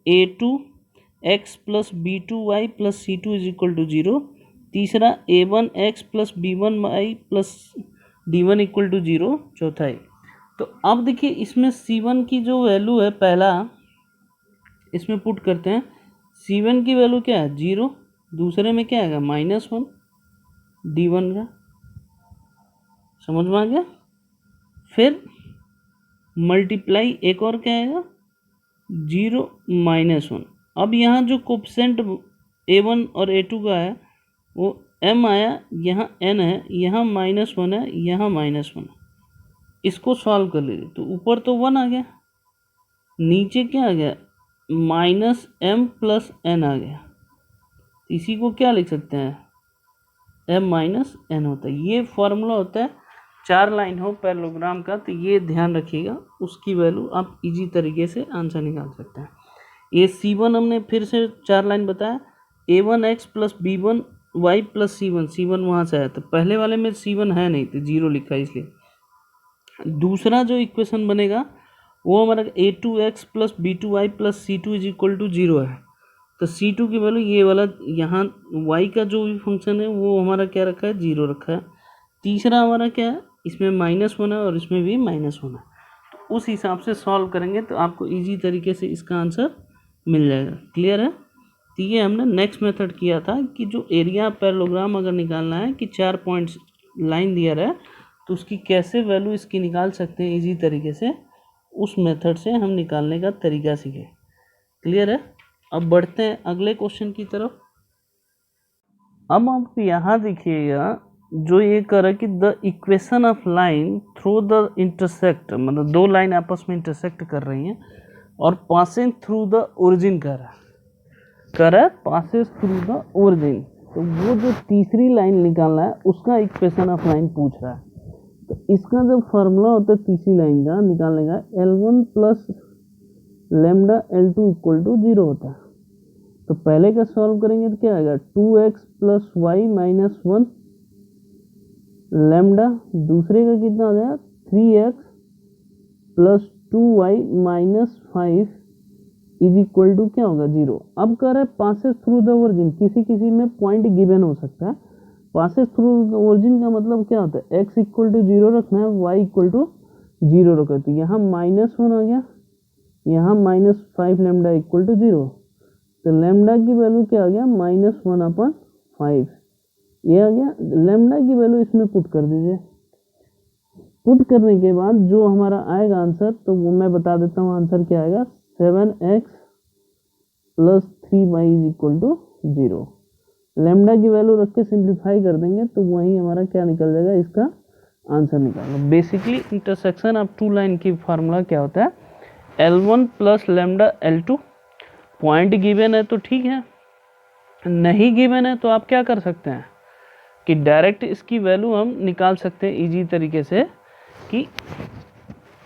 A2 x + B2 y + C2 = 0, तीसरा A1 x + B1 y + D1 = 0, चौथा है। तो अब देखिए इसमें C1 की जो वैल्यू है पहला इसमें पुट करते हैं, C1 की वैल्यू क्या है 0, दूसरे में क्या आएगा -1 D1 का, समझ में आ गया। फिर मल्टीप्लाई एक और क्या आएगा 0 -1। अब यहाँ जो कोफिशिएंट A1 और A2 का है वो m आया, यहाँ n है, यहाँ -1 है, यहाँ -1 है। इसको सॉल्व कर लीजिए तो ऊपर तो 1 आ गया, नीचे क्या आ गया -m + n आ गया। इसी को क्या लिख सकते हैं m - n होता है। ये फॉर्मूला होता है 4 लाइन हो पैरेललोग्राम का, तो ये ध्यान रखिएगा, उसकी वैल्यू आप इजी तरीके से आंसर निकाल सकते हैं। ये C1 हमने फिर से 4 लाइन बताया, A1 x + B1 y + C1 वहाँ से आया, तो पहले वाले में C1 है नहीं तो 0 लिखा है इसलिए। दूसरा जो इक्वेशन बनेगा वो हमारा A2 x + B2 y + C2 = 0 है। तो C2 की वैल्यू ये वाला, यहाँ y का जो भी फंक्शन है वो हमारा क्या रखा है 0 रखा है। तीसरा हमारा क्या है, इसमें -1 है और इसमें भी -1 है। तो उस हिसाब से सॉल्व करेंगे तो आपको इजी तरीके से इसका आंसर मिल जाएगा। क्लियर है। तो ये हमने नेक्स्ट मेथड किया था कि जो एरिया पैरेललोग्राम अगर निकालना है कि 4 पॉइंट्स लाइन दिया रहा है तो उसकी कैसे वैल्यू इसकी निकाल सकते हैं इजी तरीके से, उस मेथड से हम निकालने का तरीका सीखे। क्लियर है। अब बढ़ते हैं अगले क्वेश्चन की तरफ। अब आप यहाँ देखिएगा, जो ये कर रहा है कि the equation of line through the intersect, मतलब दो लाइन आपस में इंटरसेक्ट कर रही हैं और पासिंग थ्रू द ओरिजिन कर रहा है पासिस थ्रू द ओरिजिन। तो वो जो तीसरी लाइन निकालना है उसका इक्वेशन ऑफ लाइन पूछ रहा है। तो इसका जो फार्मूला होता है तीसरी लाइन का निकालने का, L1 plus lambda L2 equal to 0 होता है। तो पहले का सॉल्व करेंगे तो क्या आएगा, 2x plus Y minus 1 lambda, दूसरे का कितना आ जाएगा 3x plus 2y minus 5 is equal to क्या होगा 0। अब कह रहा है पासेस थ्रू द ओरिजिन, किसी किसी में पॉइंट गिवन हो सकता है। पासेस थ्रू ओरिजिन का मतलब क्या होता है, x इक्वल टू 0 रखना है, y इक्वल टू 0 रखा। तो यहाँ -1 आ गया, यहाँ -5 लेमडा इक्वल टू 0। तो लेमडा की वैल्यू क्या आ गया, -1/5 ये आ गया। लेमडा की वैल्यू इसमें पुट कर दीजिए। पुट करने के बाद जो हमारा आएगा आंसर, तो वो मैं बता देता हूँ आंसर क्या आएगा, 7x plus 3y is equal to 0। Lambda की वैल्यू रख के सिंप्लीफाई कर देंगे तो वही हमारा क्या निकल जाएगा, इसका आंसर निकालो। Basically intersection of two line की फार्मूला क्या होता है, L1 plus lambda L2। Point given है तो ठीक है, नहीं गिवन है तो आप क्या कर सकते हैं कि डायरेक्ट इसकी वैल्यू हम निकाल सकते हैं इजी तरीके से, कि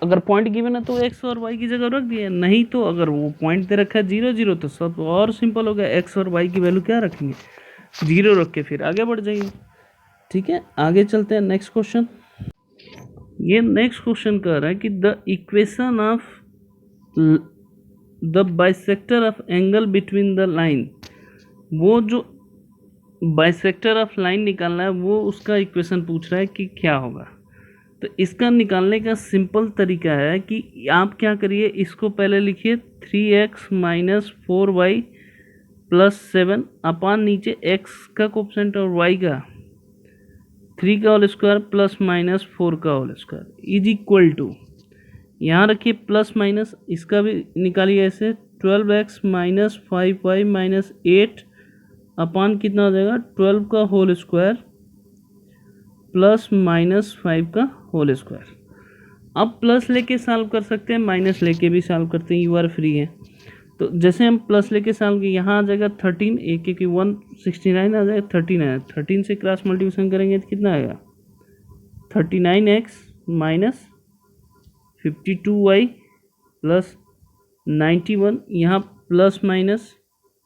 अगर पॉइंट गिवन है तो x और y की जगह रख दिए, नहीं तो अगर वो पॉइंट दे रखा है 0 0 तो सब और सिंपल हो गया, x और y की वैल्यू क्या रखेंगे 0 रख के फिर आगे बढ़ जाइए। ठीक है, आगे चलते हैं नेक्स्ट क्वेश्चन। ये नेक्स्ट क्वेश्चन कह रहा है कि the equation of the bisector of angle between the line, वो जो बाइसेक्टर ऑफ लाइन निकालना है वो उसका इक्वेशन पूछ रहा है कि क्या होगा। तो इसका निकालने का सिंपल तरीका है कि आप क्या करिए, इसको पहले लिखिए 3x माइनस 4y प्लस 7 अपान नीचे x का कोफिशिएंट और y का 3 का होल स्क्वायर प्लस माइनस 4 का whole square is equal to, यहाँ रखिए प्लस माइनस, इसका भी निकालिए ऐसे 12x माइनस 5y माइनस 8 अपान कितना हो जाएगा 12 का होल स्क्वायर प्लस माइनस 5 का होल स्क्वायर। अब प्लस लेके सॉल्व कर सकते हैं, माइनस लेके भी सॉल्व करते हैं, यू आर फ्री है। तो जैसे हम प्लस लेके सॉल्व किए, यहाँ आ जाएगा 13, एक एक 169 आ जाएगा, 13 है, 13 से क्रॉस मल्टीप्लिकेशन करेंगे तो कितना आएगा 39x माइनस 52y प्लस 91, यहाँ प्लस माइनस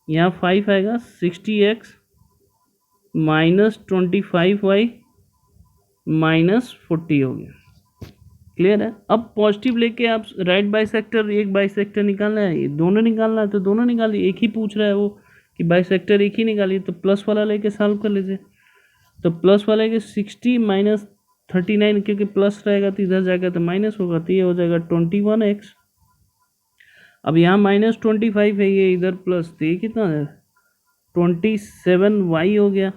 यहाँ 5 आएगा 60x माइनस 25y माइनस 40 हो गया। क्लियर है। अब पॉजिटिव लेके आप राइट बाइसेक्टर, एक बाइसेक्टर निकालना है, ये दोनों निकालना है तो दोनों निकालिए, एक ही पूछ रहा है वो कि बाइसेक्टर एक ही निकालिए, तो प्लस वाला लेके सॉल्व कर लीजिए। तो प्लस वाला के 60 माइनस 39, क्योंकि प्लस रहेगा तो इधर जाएगा तो माइनस होगा, तो ये हो जाएगा 21x। अब यहाँ माइनस 25 है, ये इधर प्लस, तो ये कितना है 27y हो गया।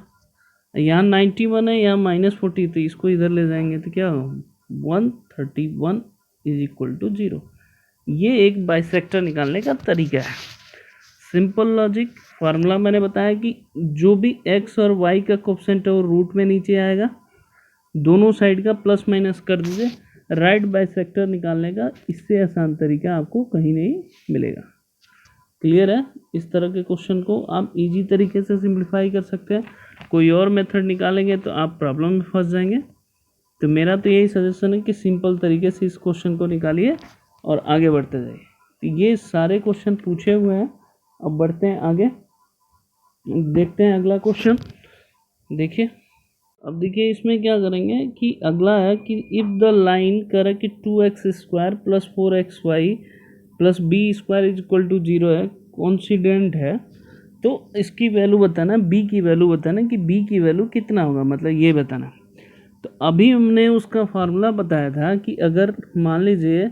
यहाँ 91 है, यहाँ माइनस 40, तो इसको इधर ले जाएंगे तो क्या हो 131 इज इक्वल टू 0। ये एक बाइसेक्टर निकालने का तरीका है, सिंपल लॉजिक। फार्मूला मैंने बताया कि जो भी x और y का कोफिशिएंट है वो रूट में नीचे आएगा, दोनों साइड का प्लस माइनस कर दीजिए। राइट बाइसेक्टर निकालने का इससे आसान तरीका आपको कहीं नहीं मिलेगा। क्लियर है। इस तरह के क्वेश्चन को आप इजी तरीके से सिंप्लीफाई कर सकते हैं, कोई और मेथड निकालेंगे तो आप प्रॉब्लम में फंस जाएंगे। तो मेरा तो यही सजेशन है कि सिंपल तरीके से इस क्वेश्चन को निकालिए और आगे बढ़ते जाइए। तो ये सारे क्वेश्चन पूछे हुए हैं, अब बढ़ते हैं आगे, देखते हैं अगला क्वेश्चन। देखिए, अब देखिए इसमें क्या करेंगे कि अगला है कि इफ़ द लाइन करे कि 2x स्क्वायर प्लस 4xy प्लस B square is equal to 0 है, कॉन्सिडेंट है, तो इसकी वैल्यू बताना, बी की वैल्यू बताना कि बी की वैल्यू कितना होगा, मतलब ये बताना। तो अभी हमने उसका फार्मूला बताया था कि अगर मान लीजिए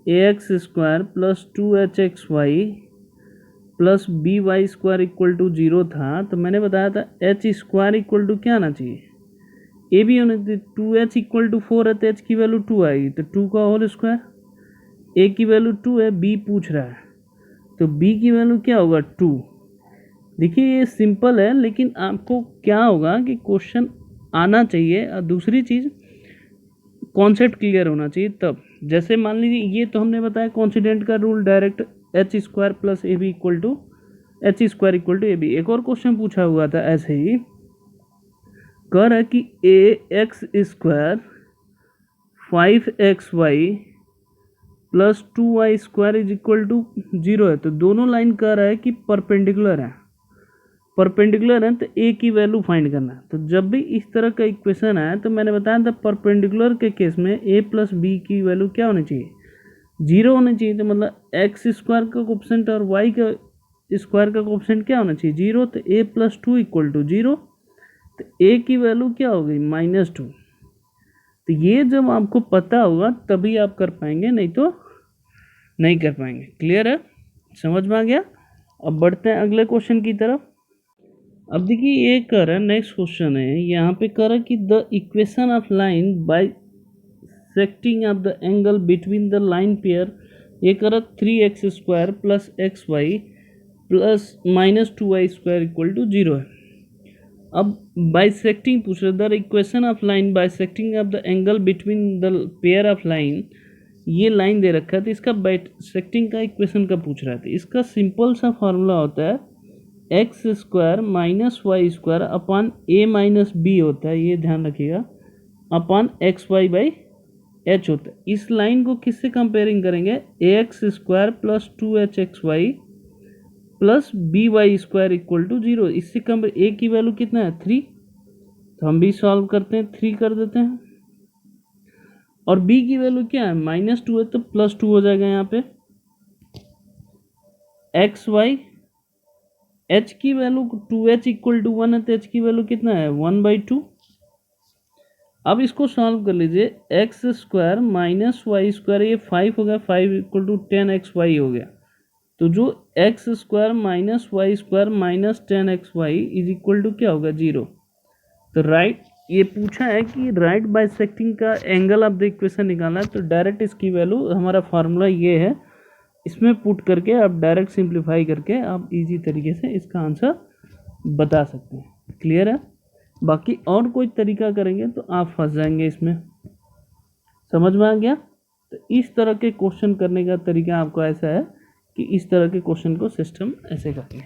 ax square plus 2hxy plus B y square equal to 0 था, तो मैंने बताया था h स्क्वायर इक्वल टू क्या आना चाहिए, ए भी होना चाहिए। 2h इक्वल टू 4 है तो h की वैल्यू 2 आएगी, तो 2 का होल स्क्वायर, ए की वैल्यू 2 है, बी पूछ रहा है तो b की वैल्यू क्या होगा 2। देखिए ये सिंपल है, लेकिन आपको क्या होगा कि क्वेश्चन आना चाहिए और दूसरी चीज़ कॉन्सेप्ट क्लियर होना चाहिए तब। जैसे मान लीजिए ये तो हमने बताया कॉन्सिडेंट का rule direct H square plus A B equal to H square equal to A B. एक और क्वेश्चन पूछा हुआ था ऐसे ही, कह रहा है कि A x square 5xy plus 2y square is equal to 0 है। तो दोनों लाइन कह रहा है कि परपेंडिकुलर है, परपेंडिकुलर है तो ए की वैल्यू फाइंड करना है। तो जब भी इस तरह का इक्वेशन आया तो मैंने बताया था परपेंडिकुलर के केस में ए प्लस बी की वैल्यू क्या होनी चाहिए, 0 होनी चाहिए। तो मतलब एक्स स्क्वायर का कोफिशिएंट और वाई का स्क्वायर का कोफिशिएंट क्या होना चाहिए, 0। तो ए प्लस 2 इक्वल टू 0। तो ए की वैल्यू क्या हो गई -2। तो ये जब आपको पता होगा तभी आप कर पाएंगे, नहीं तो नहीं कर पाएंगे। क्लियर है, समझ में आ गया। अब बढ़ते हैं अगले क्वेश्चन की तरफ। अब देखिए ये कर रहा है, नेक्स्ट क्वेश्चन है, यहाँ पे कर रहा है कि the equation of line bisecting of the angle between the line pair, ये कर रहा 3x square plus X Y plus -2y square equal to 0 है। अब बाइसेक्टिंग पूछ रहे, the equation of line bisecting of the angle between the pair of line, ये line दे रखा है तो इसका बाइसेक्टिंग का इक्वेशन का पूछ रहा था। इसका सिंपल सा फॉर्मूला होता है x square minus y square upon a minus b होता है, ये ध्यान रखिएगा, upon x y by h होता है। इस लाइन को किससे कंपेयरिंग करेंगे, a x square plus 2h x Y plus B y square equal to 0। इससे कंपेयर, ए की वैल्यू कितना है 3, तो हम भी सॉल्व करते हैं, 3 कर देते हैं। और बी की वैल्यू क्या है -2 है तो +2 हो जाएगा यहाँ पे। एक्स वाई, एच की वैल्यू 2h इक्वल टू 1 है तो एच की वैल्यू कितना है 1/2। अब इसको सॉल्व कर लीजिए, x square minus y square, ये 5 हो गया, 5 इक्वल टू 10xy हो गया। तो जो x square minus y square minus 10xy is equal to क्या होगा 0। तो राइट, ये पूछा है कि राइट बाइसेक्टिंग का एंगल ऑफ द इक्वेशन निकालना है, तो डायरेक्ट इसकी वैल्यू, हमारा फार्मूला ये है, इसमें पुट करके आप डायरेक्ट सिंप्लीफाई करके आप इजी तरीके से इसका आंसर बता सकते हैं। क्लियर है, बाकी और कोई तरीका करेंगे तो आप फंस जाएंगे इसमें। समझ में आ गया। तो इस तरह के क्वेश्चन करने का तरीका आपको ऐसा है कि इस तरह के क्वेश्चन को सिस्टम ऐसे करेंगे।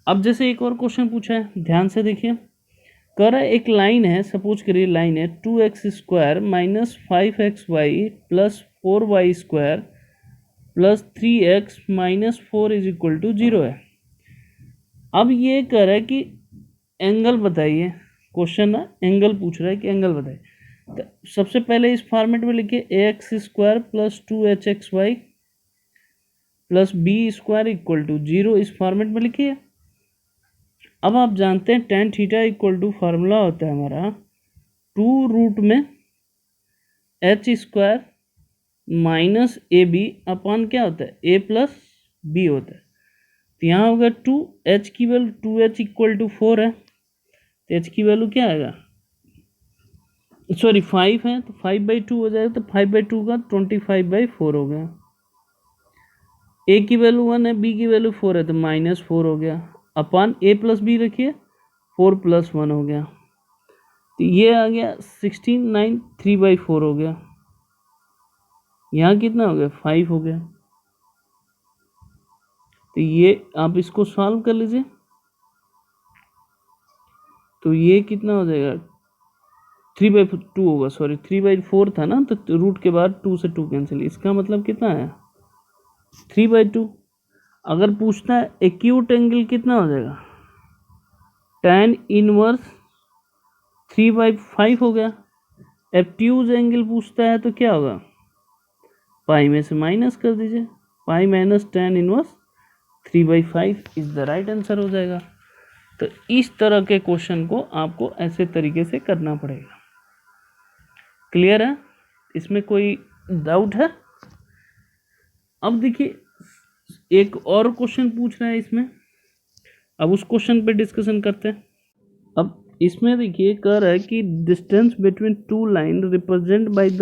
अब जैसे एक और क्वेश्चन पूछा है, ध्यान से देखिए, कर एक लाइन है, सपोज करिए लाइन है 2x square minus 5xy plus 4y square plus 3x minus 4 is equal to 0 है। अब ये कह रहा है कि एंगल बताइए, क्वेश्चन ना एंगल पूछ रहा है कि एंगल बताइए। तो सबसे पहले इस फॉर्मेट में लिखिए ax square plus 2hxy plus B square equal to 0, इस फॉर्मेट में लिखिए। अब आप जानते हैं tan theta equal to formula होता है हमारा 2 रूट में h square minus A B upon क्या होता है a प्लस बी होता है। तो यहाँ होगा 2, h की वैल्यू 2h इक्वल टू 4 है, तो h की वैल्यू क्या आएगा, सॉरी 5 है तो 5/2 हो जाएगा, तो 5/2 का 25/4 हो गया। a की वैल्यू 1 है, b की वैल्यू 4 है तो -4 हो गया, अपॉन a प्लस बी रखिए 4 + 1 हो गया। तो ये आ गया 16, 9, 3/4 हो गया। यहाँ कितना हो गया 5 हो गया। तो ये आप इसको सॉल्व कर लीजिए, तो ये कितना हो जाएगा 3/2 होगा, सॉरी 3/4 था ना, तो रूट के बाद 2 से 2 कैंसिल, इसका मतलब कितना है 3/2। अगर पूछता है एक्यूट एंगल कितना हो जाएगा, tan इनवर्स 3/5 हो गया। एब्ट्यूज एंगल पूछता है तो क्या होगा, पाई में से माइनस कर दीजिए, pi minus tan inverse 3/5 is the right answer हो जाएगा। तो इस तरह के क्वेश्चन को आपको ऐसे तरीके से करना पड़ेगा। क्लियर है, इसमें कोई डाउट है। अब देखिए एक और क्वेश्चन पूछ रहा है इसमें, अब उस क्वेश्चन पे डिस्कशन करते हैं। अब इसमें देखिए कह रहा है कि distance between to line represent by the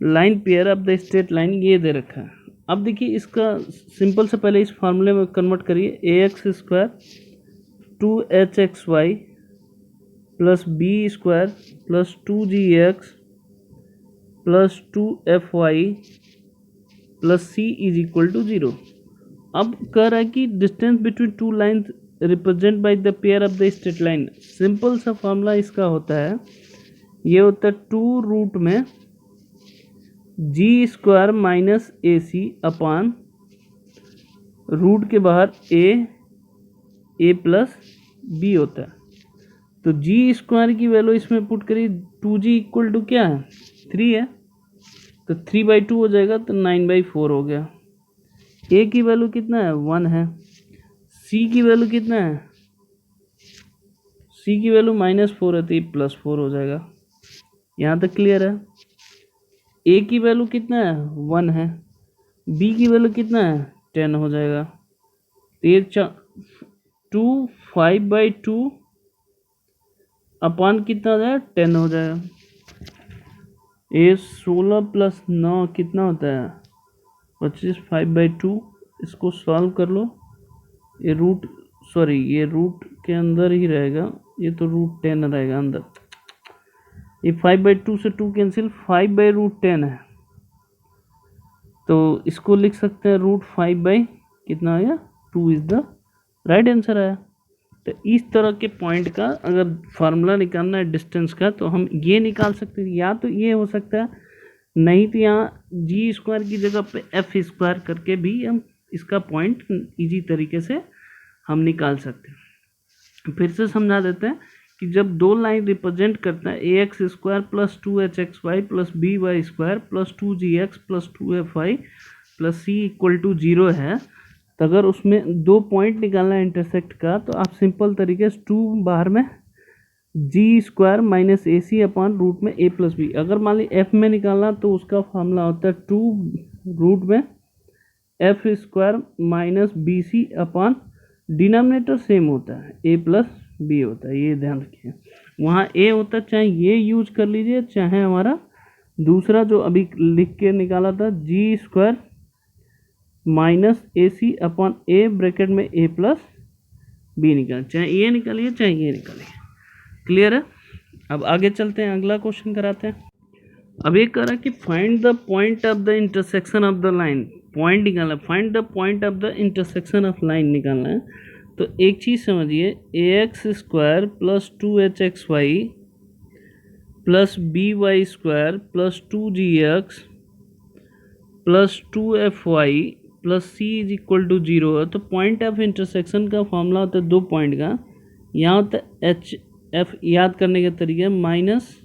line pair of the straight line, ये दे रखा है। अब देखिए इसका सिंपल से पहले इस फार्मूले में कन्वर्ट करिए, a x square 2hxy plus B square plus 2gx plus 2fy plus c is equal to 0। अब कह रहा है कि distance between two lines represent by the pair of the straight line. Simple सा फॉर्मूला इसका होता है, ये होता है 2 रूट में g square minus a c upon root के बाहर ए प्लस बी होता है। तो जी स्क्वायर की वैल्यू इसमें पुट करिए, 2g इक्वल टू क्या है 3 है, तो 3/2 हो जाएगा, तो 9/4 हो गया। ए की वैल्यू कितना है 1 है, सी की वैल्यू कितना है, सी की वैल्यू -4 है, तो ये +4 हो जाएगा। यहाँ तक क्लियर है। ए की वैल्यू कितना है 1 है, बी की वैल्यू कितना है 10 हो जाएगा, तो ये 2 5/2 अपान कितना हो जाएगा 10 हो जाएगा। ये 16 + 9 कितना होता है 25, 5/2। इसको सॉल्व कर लो, ये ये रूट के अंदर ही रहेगा, ये तो √10 रहेगा अंदर। ये 5/2 से 2 कैंसिल, 5/√10 है, तो इसको लिख सकते हैं √5 कितना आया 2 इज द राइट आंसर आया। तो इस तरह के पॉइंट का अगर फार्मूला निकालना है डिस्टेंस का, तो हम ये निकाल सकते हैं, या तो ये हो सकता है, नहीं तो यहाँ जी स्क्वायर की जगह पे एफ स्क्वायर करके भी हम इसका पॉइंट इजी तरीके से हम निकाल सकते हैं। फिर से समझा देते हैं कि जब दो लाइन रिप्रेजेंट करता है a x square plus 2hxy plus B y square plus 2gx plus 2fy plus c equal to 0 है, तो अगर उसमें 2 पॉइंट निकालना है इंटरसेक्ट का, तो आप सिंपल तरीके से 2 बाहर में g square minus a c upon root में ए प्लस बी। अगर मान ली एफ में निकालना, तो उसका फॉर्मूला होता है 2 रूट में f square minus b c upon denominator same होता है ए प्लस बी होता है, ये ध्यान रखिए। वहाँ ए होता है, चाहे ये यूज कर लीजिए, चाहे हमारा दूसरा जो अभी लिख के निकाला था जी square minus a C upon A bracket में ए प्लस बी निकाल, चाहे ये निकालिए चाहे ये निकालिए। क्लियर है। अब आगे चलते हैं, अगला क्वेश्चन कराते हैं। अब ये कह रहा है कि find the point of the intersection of the line, point निकालना है, find the point of the intersection of line निकालना है। तो एक चीज़ समझिए, a x square plus 2hxy plus B y square plus 2gx plus 2fy plus c is equal to 0 है। तो पॉइंट ऑफ इंटरसेक्शन का फॉर्मूला होता है 2 पॉइंट का, यहाँ होता है एच एफ, याद करने का तरीका माइनस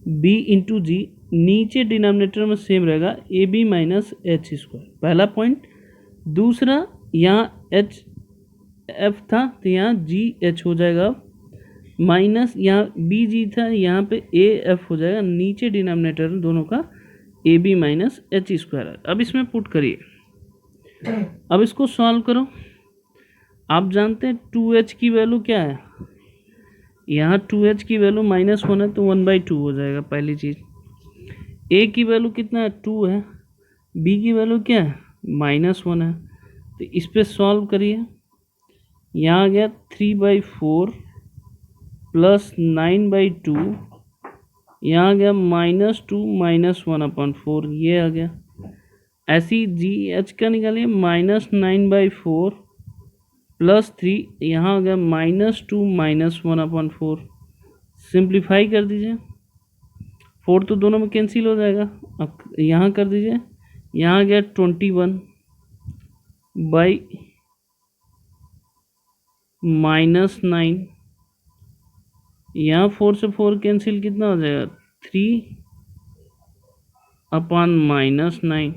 बी इंटू जी, नीचे डिनोमिनेटर में सेम रहेगा A B minus H square, पहला पॉइंट। दूसरा, यहाँ एच एफ था तो यहाँ जी एच हो जाएगा, माइनस यहाँ बी जी था, यहाँ पे ए एफ हो जाएगा, नीचे डिनोमिनेटर दोनों का A B minus H square. अब इसमें पुट करिए, अब इसको सॉल्व करो। आप जानते हैं 2h की वैल्यू क्या है, यहाँ 2h की वैल्यू -1 है, तो 1/2 हो जाएगा पहली चीज़। a की वैल्यू कितना है 2 है, b की वैल्यू क्या है -1 है, तो इस पर सॉल्व करिए। यहाँ आ गया 3/4 प्लस 9/2, यहाँ आ गया -2 -1/4, ये आ गया। ऐसी जी एच का निकालिए, -9/4 प्लस 3, यहाँ आ गया -2 -1/4, सिंप्लीफाई कर दीजिए, 4 तो दोनों में कैंसिल हो जाएगा। अब यहाँ कर दीजिए, यहाँ आ गया 21 बाई -9, यहाँ 4 से 4 कैंसिल, कितना हो जाएगा 3/9,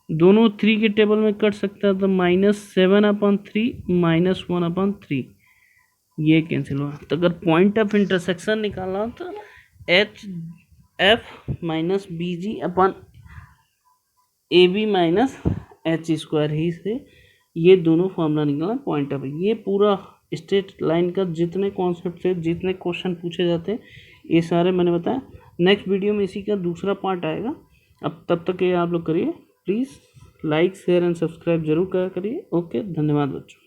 दोनों 3 के टेबल में कट सकता है, तो -7/3 -1/3, ये कैंसिल हुआ। तो अगर पॉइंट ऑफ इंटरसेक्शन निकालना हो तो h f minus b g upon a B minus H square ही से ये दोनों फॉर्मूला निकालना पॉइंट ऑफ। ये पूरा स्ट्रेट लाइन का जितने कॉन्सेप्ट से जितने क्वेश्चन पूछे जाते हैं, ये सारे मैंने बताया। नेक्स्ट वीडियो में इसी का दूसरा पार्ट आएगा। अब तब तक ये आप लोग करिए। Please like share and subscribe जरूर करा करिए। ओके, धन्यवाद बच्चों।